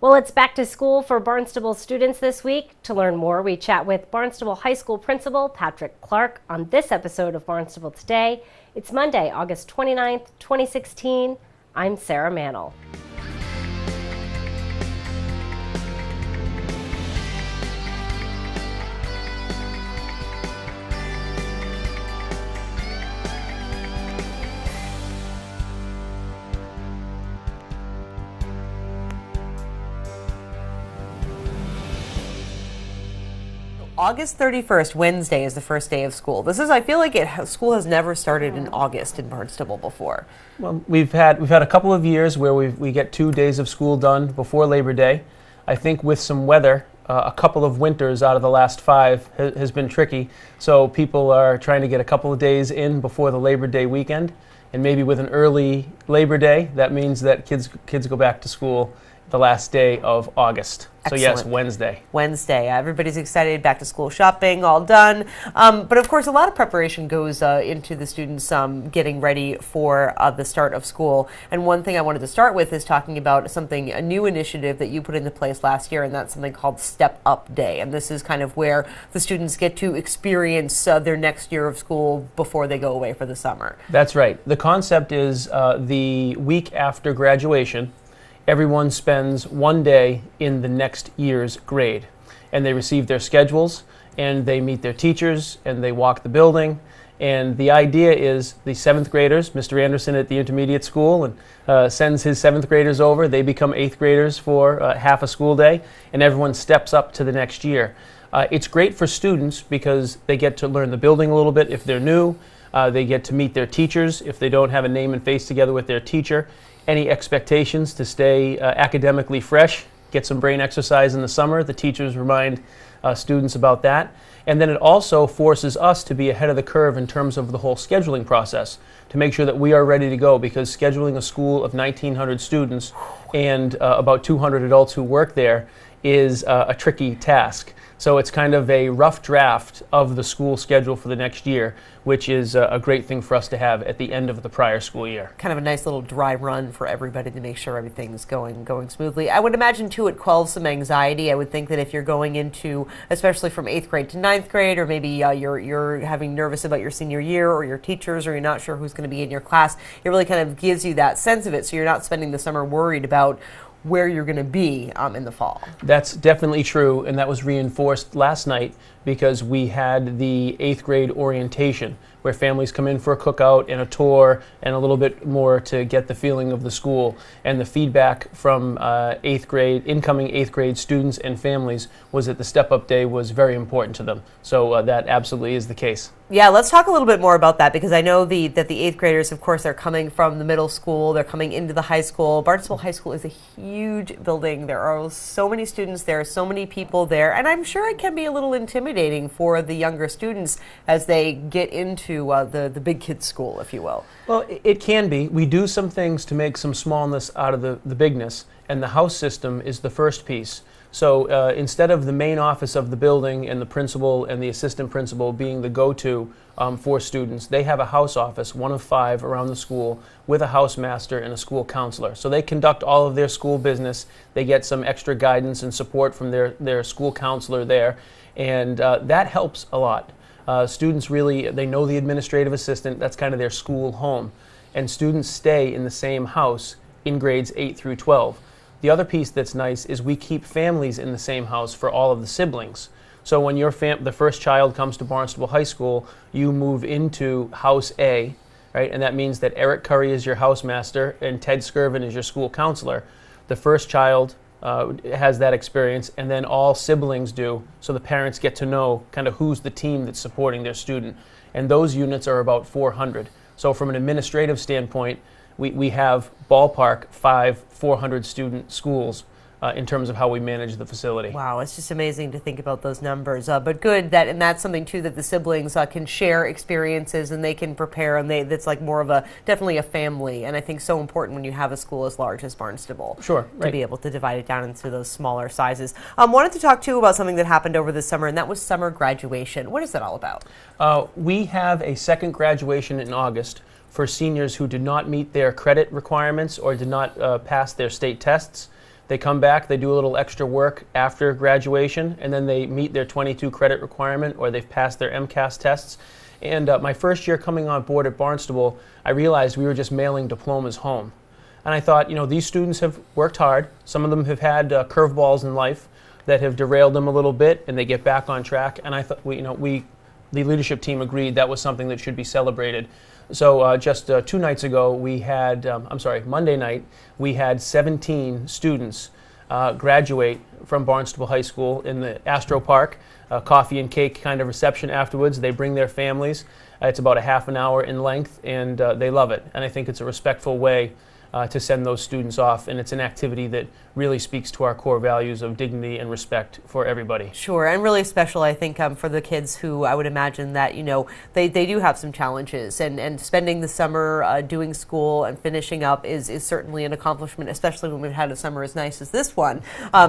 Well, it's back to school for Barnstable students this week. To learn more, we chat with Barnstable High School Principal Patrick Clark on this episode of Barnstable Today. It's Monday, August 29th, 2016. I'm Sarah Mannel. August 31st, Wednesday, is the first day of school. I feel like school has never started in August in Barnstable before. Well, we've had a couple of years where we get 2 days of school done before Labor Day. I think with some weather, a couple of winters out of the last 5 has been tricky. So people are trying to get a couple of days in before the Labor Day weekend, and maybe with an early Labor Day, that means that kids go back to school the last day of August. Excellent. So yes, Wednesday. Wednesday. Everybody's excited, back to school shopping, all done. But of course, a lot of preparation goes into the students getting ready for the start of school. And one thing I wanted to start with is talking about a new initiative that you put into place last year, and that's something called Step Up Day. And this is kind of where the students get to experience their next year of school before they go away for the summer. That's right. The concept is the week after graduation, everyone spends 1 day in the next year's grade, and they receive their schedules, and they meet their teachers, and they walk the building. And the idea is the 7th graders, Mr. Anderson at the intermediate school, and sends his 7th graders over. They become 8th graders for half a school day, and everyone steps up to the next year. It's great for students because they get to learn the building a little bit if they're new. They get to meet their teachers if they don't have a name and face together with their teacher. Any expectations to stay academically fresh, get some brain exercise in the summer. The teachers remind students about that. And then it also forces us to be ahead of the curve in terms of the whole scheduling process, to make sure that we are ready to go, because scheduling a school of 1,900 students and about 200 adults who work there is a tricky task. So it's kind of a rough draft of the school schedule for the next year, which is a great thing for us to have at the end of the prior school year. Kind of a nice little dry run for everybody to make sure everything's going smoothly. I would imagine, too, it quells some anxiety. I would think that if you're going into, especially from 8th grade to 9th grade, or maybe you're having nervous about your senior year or your teachers, or you're not sure who's going to be in your class, it really kind of gives you that sense of it, so you're not spending the summer worried about where you're going to be in the fall. That's definitely true, and that was reinforced last night because we had the 8th grade orientation, where families come in for a cookout and a tour and a little bit more to get the feeling of the school. And the feedback from incoming 8th grade students and families was that the Step Up Day was very important to them. So that absolutely is the case. Yeah, let's talk a little bit more about that, because I know that the 8th graders, of course, are coming from the middle school, they're coming into the high school. Barnstable High School is a huge building. There are so many students there, so many people there, and I'm sure it can be a little intimidating for the younger students as they get into the big kids school, if you will. Well, it can be. We do some things to make some smallness out of the bigness, and the house system is the first piece. So instead of the main office of the building and the principal and the assistant principal being the go-to for students, they have a house office, 1 of 5 around the school, with a house master and a school counselor. So they conduct all of their school business. They get some extra guidance and support from their school counselor there, and that helps a lot. Students they know the administrative assistant. That's kind of their school home. And students stay in the same house in grades 8 through 12. The other piece that's nice is we keep families in the same house for all of the siblings. So when the first child comes to Barnstable High School, you move into House A, right? And that means that Eric Curry is your housemaster and Ted Skirvin is your school counselor. The first child has that experience, and then all siblings do, so the parents get to know kind of who's the team that's supporting their student. And those units are about 400. So from an administrative standpoint, we have ballpark 400 student schools in terms of how we manage the facility. Wow, it's just amazing to think about those numbers. But good, and that's something too that the siblings can share experiences and they can prepare, and that's like more of definitely a family. And I think so important when you have a school as large as Barnstable. Sure, right. To be able to divide it down into those smaller sizes. Wanted to talk too about something that happened over the summer, and that was summer graduation. What is that all about? We have a second graduation in August for seniors who did not meet their credit requirements or did not pass their state tests. They come back, they do a little extra work after graduation, and then they meet their 22 credit requirement, or they've passed their MCAS tests. And my first year coming on board at Barnstable, I realized we were just mailing diplomas home. And I thought, these students have worked hard. Some of them have had curveballs in life that have derailed them a little bit, and they get back on track. And I thought, the leadership team agreed that was something that should be celebrated. So just 2 nights ago, we had, Monday night, we had 17 students graduate from Barnstable High School in the Astro Park. Coffee and cake kind of reception afterwards. They bring their families. It's about a half an hour in length, and they love it. And I think it's a respectful way to send those students off, and it's an activity that really speaks to our core values of dignity and respect for everybody. Sure, and really special, I think, for the kids who I would imagine that, they do have some challenges, and spending the summer doing school and finishing up is certainly an accomplishment, especially when we've had a summer as nice as this one.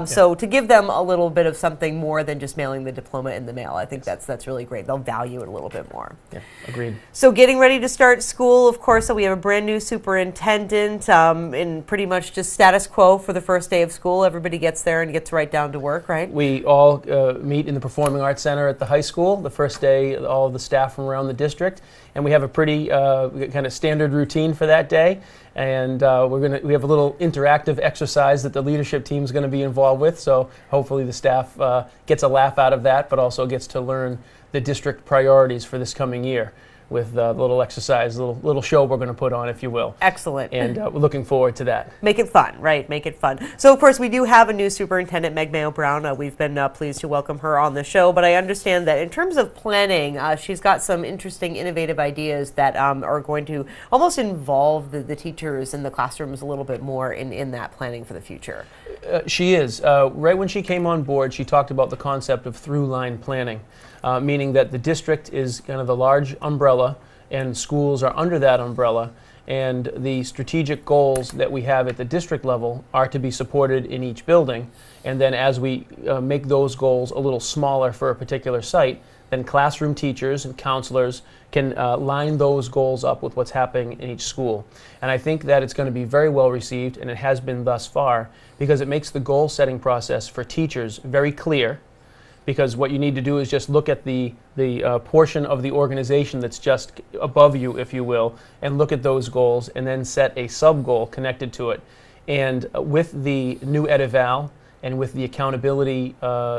So to give them a little bit of something more than just mailing the diploma in the mail, I think that's really great. They'll value it a little bit more. Yeah, agreed. So getting ready to start school, of course, so we have a brand new superintendent, in pretty much just status quo for the first day of school. Everybody gets there and gets right down to work, right? We all meet in the Performing Arts Center at the high school the first day, all of the staff from around the district, and we have a pretty kind of standard routine for that day. And we have a little interactive exercise that the leadership team is going to be involved with, so hopefully the staff gets a laugh out of that, but also gets to learn the district priorities for this coming year, with a little exercise, little show we're going to put on, if you will. Excellent. And we're looking forward to that. Make it fun, right? Make it fun. So, of course, we do have a new superintendent, Meg Mayo-Brown. We've been pleased to welcome her on the show, but I understand that in terms of planning, she's got some interesting, innovative ideas that are going to almost involve the teachers in the classrooms a little bit more in that planning for the future. She is. Right when she came on board, she talked about the concept of through-line planning. Meaning that the district is kind of the large umbrella and schools are under that umbrella, and the strategic goals that we have at the district level are to be supported in each building. And then as we make those goals a little smaller for a particular site, then classroom teachers and counselors can line those goals up with what's happening in each school. And I think that it's going to be very well received, and it has been thus far, because it makes the goal setting process for teachers very clear. Because what you need to do is just look at the portion of the organization that's just above you, if you will, and look at those goals, and then set a sub-goal connected to it. And with the new Ed-Eval and with the accountability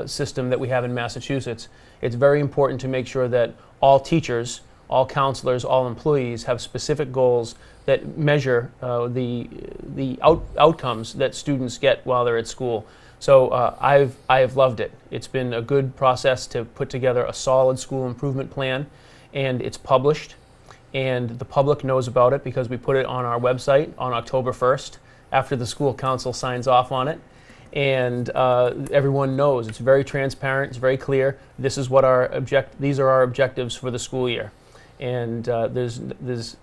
system that we have in Massachusetts, it's very important to make sure that all teachers, all counselors, all employees have specific goals that measure the outcomes that students get while they're at school. So I have loved it. It's been a good process to put together a solid school improvement plan, and it's published, and the public knows about it because we put it on our website on October 1st after the school council signs off on it, and everyone knows. It's very transparent. It's very clear. This is what these are our objectives for the school year, and it's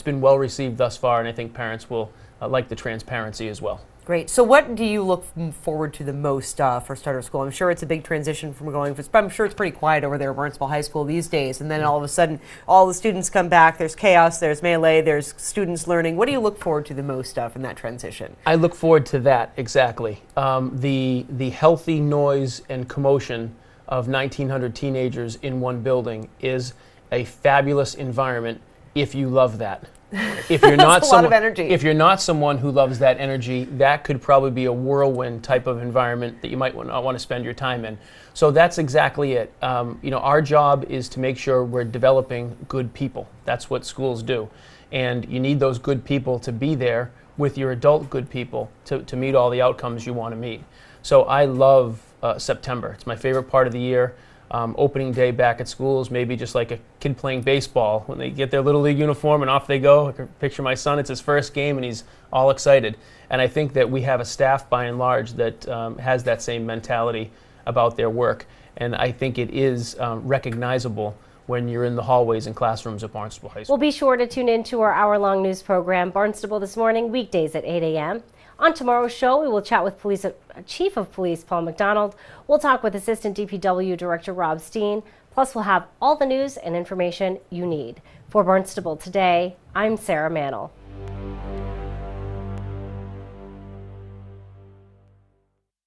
been well received thus far, and I think parents will like the transparency as well. Great. So what do you look forward to the most for start of school? I'm sure it's a big transition from I'm sure it's pretty quiet over there at Barnstable High School these days, and then all of a sudden all the students come back, there's chaos, there's melee, there's students learning. What do you look forward to the most in that transition? I look forward to that, exactly. The healthy noise and commotion of 1,900 teenagers in one building is a fabulous environment if you love that. If you're not a lot of energy. If you're not someone who loves that energy, that could probably be a whirlwind type of environment that you might not want to spend your time in. So that's exactly it. Our job is to make sure we're developing good people. That's what schools do. And you need those good people to be there with your adult good people to meet all the outcomes you want to meet. So I love September. It's my favorite part of the year. Opening day back at school is maybe just like a kid playing baseball when they get their Little League uniform and off they go. I can picture my son, it's his first game and he's all excited. And I think that we have a staff by and large that has that same mentality about their work. And I think it is recognizable when you're in the hallways and classrooms at Barnstable High School. We'll be sure to tune in to our hour-long news program, Barnstable This Morning, weekdays at 8 a.m. On tomorrow's show, we will chat with Chief of Police Paul McDonald. We'll talk with Assistant DPW Director Rob Steen. Plus, we'll have all the news and information you need. For Barnstable Today, I'm Sarah Mannel.